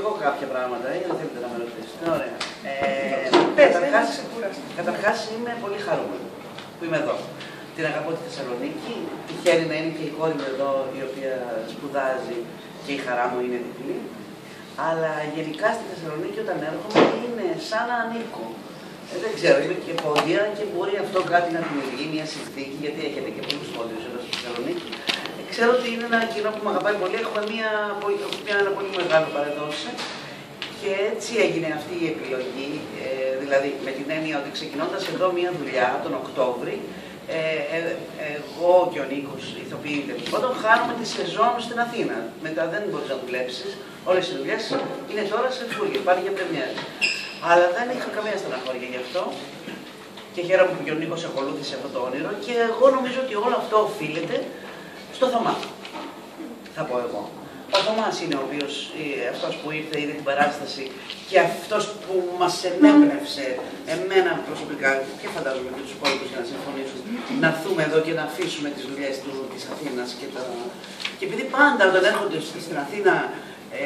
εγώ κάποια πράγματα, ή δεν θέλετε να με ρωτήσετε. Ωραία. Καταρχάς είμαι πολύ χαρούμενο που είμαι εδώ. Την αγαπώ τη Θεσσαλονίκη, τυχαίνει να είναι και η κόρη μου εδώ η οποία σπουδάζει και η χαρά μου είναι διπλή. Αλλά γενικά στη Θεσσαλονίκη όταν έρχομαι είναι σαν να ανήκω. Δεν ξέρω, είμαι και πόδια και μπορεί αυτό κάτι να δημιουργεί μια συνθήκη, γιατί έχετε και πολλούς πόδιους εδώ στη Θεσσαλονίκη. Ξέρω ότι είναι ένα κοινό που με αγαπάει πολύ, έχουμε ένα πολύ μεγάλο παρεδώσει. Και έτσι έγινε αυτή η επιλογή, δηλαδή με την έννοια ότι ξεκινώντας εδώ μια δουλειά τον Οκτώβρη, εγώ και ο Νίκος, ηθοποιοί τέλος πάντων, χάνουμε τη σεζόν στην Αθήνα. Μετά δεν μπορείς να δουλέψεις, όλες οι δουλειές είναι τώρα σε φούλια, πάλι για πρεμιέρες. Αλλά δεν είχα καμία στεναχώρια γι' αυτό και χαίρομαι που και ο Νίκος ακολούθησε αυτό το όνειρο και εγώ νομίζω ότι όλο αυτό οφείλεται στο Θωμά, θα πω εγώ. Ο Θωμάς είναι ο οποίος, αυτός που ήρθε, είδε την παράσταση και αυτός που μας ενέπνευσε, εμένα προσωπικά και φαντάζομαι και τους υπόλοιπους για να συμφωνήσουν, να έρθουμε εδώ και να αφήσουμε τις δουλειές της Αθήνας και επειδή πάντα όταν έρχονται στην Αθήνα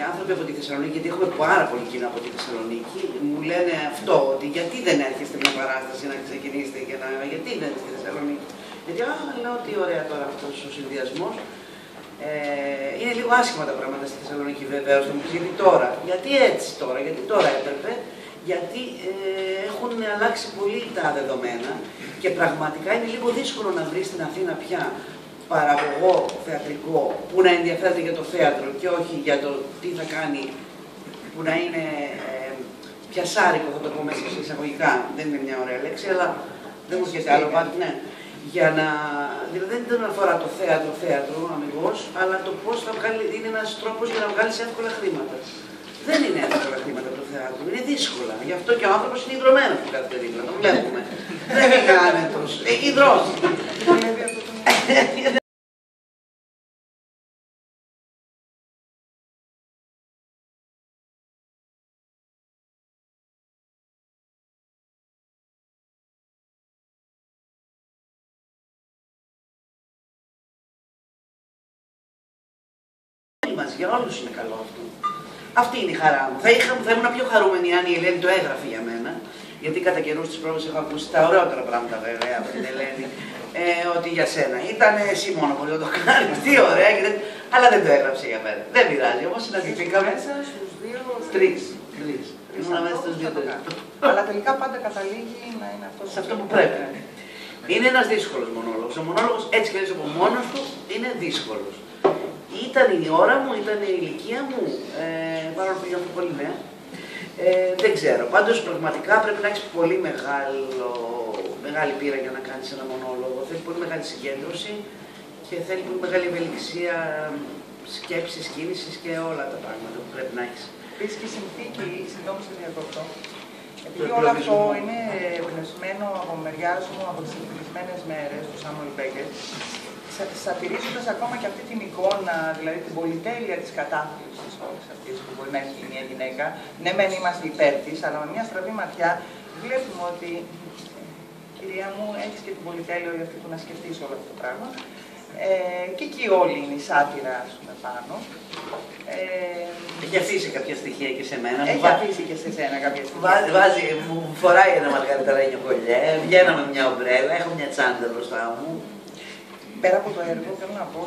άνθρωποι από τη Θεσσαλονίκη, γιατί έχουμε πάρα πολύ κοινά από τη Θεσσαλονίκη, μου λένε αυτό, ότι γιατί δεν έρχεστε μια παράσταση να ξεκινήσετε και γιατί δεν έρχεστε στη Θεσσαλονίκη. Γιατί λέω ότι ωραία τώρα αυτός ο συνδυασμός. Είναι λίγο άσχημα τα πράγματα στη Θεσσαλονίκη βεβαίως, γιατί τώρα, γιατί έτσι τώρα, γιατί τώρα έπρεπε, γιατί έχουν αλλάξει πολύ τα δεδομένα και πραγματικά είναι λίγο δύσκολο να βρει στην Αθήνα πια παραγωγό θεατρικό που να ενδιαφέρεται για το θέατρο και όχι για το τι θα κάνει, που να είναι πιασάρικο, θα το πω μέσα σε εισαγωγικά, δεν είναι μια ωραία λέξη, αλλά δεν μου έρχεται άλλο πάντα, ναι. Για να, δηλαδή δεν αφορά το θέατρο αμυγός, αλλά το πώς θα βγάλει, είναι ένας τρόπος για να βγάλεις εύκολα χρήματα. Δεν είναι εύκολα χρήματα το θέατρο, είναι δύσκολα. Γι' αυτό και ο άνθρωπος είναι ιδρωμένος που κάθεται δίπλα, το βλέπουμε. Δεν είναι άνετος, ιδρός. Για όλους είναι καλό αυτό. Αυτή είναι η χαρά μου. Θα ήμουν πιο χαρούμενη αν η Ελένη το έγραφε για μένα. Γιατί κατά καιρούς της πρόβες έχω ακούσει τα ωραιότερα πράγματα βέβαια από την Ελένη. Ότι για σένα ήταν εσύ μόνο που το κάνεις. Τι ωραία, αλλά δεν το έγραψε για μένα. Δεν πειράζει, όμως συναντηθήκαμε. Μέσα στους δύο. Τρεις. Ήμουν μέσα στους δύο. Αλλά τελικά πάντα καταλήγει να είναι αυτό. Σε αυτό που πρέπει. Είναι ένας δύσκολος μονόλογος. Ο μονόλογος έτσι κι αλλιώς από μόνος του είναι δύσκολος. Ήταν η ώρα μου, ήταν η ηλικία μου, παρόλο που είμαι πολύ νέα. Δεν ξέρω. Πάντως πραγματικά πρέπει να έχεις πολύ μεγάλη πείρα για να κάνεις ένα μονόλογο. Θέλει πολύ μεγάλη συγκέντρωση και θέλει πολύ μεγάλη ευελιξία σκέψης, κίνησης και όλα τα πράγματα που πρέπει να έχεις. Επίσης και η συνθήκη, συγγνώμη σε διακόπτω. Επειδή όλο αυτό είναι εμπνευσμένο από μεριάς μου από τις ευτυχισμένες μέρες του Σάμουελ Μπέκερ, σατυρίζοντας ακόμα και αυτή την εικόνα, δηλαδή την πολυτέλεια της κατάθλιψης όλης αυτής που μπορεί να έχει μια γυναίκα. Ναι, μεν είμαστε υπέρ της, αλλά με μια στραβή ματιά βλέπουμε ότι, κυρία μου, έχεις και την πολυτέλεια για αυτή που να σκεφτείς όλο αυτό το πράγμα. Και εκεί όλη είναι η σάτυρα, ας πούμε, πάνω. Έχει αφήσει κάποια στοιχεία και σε μένα. Έχει αφήσει και σε σένα κάποια στοιχεία. Μου φοράει ένα μαργαριταρένιο κολλιέ, βγαίνω με μια ομπρέλα, έχω μια τσάντα μπροστά μου. Πέρα από το έργο, θέλω να πω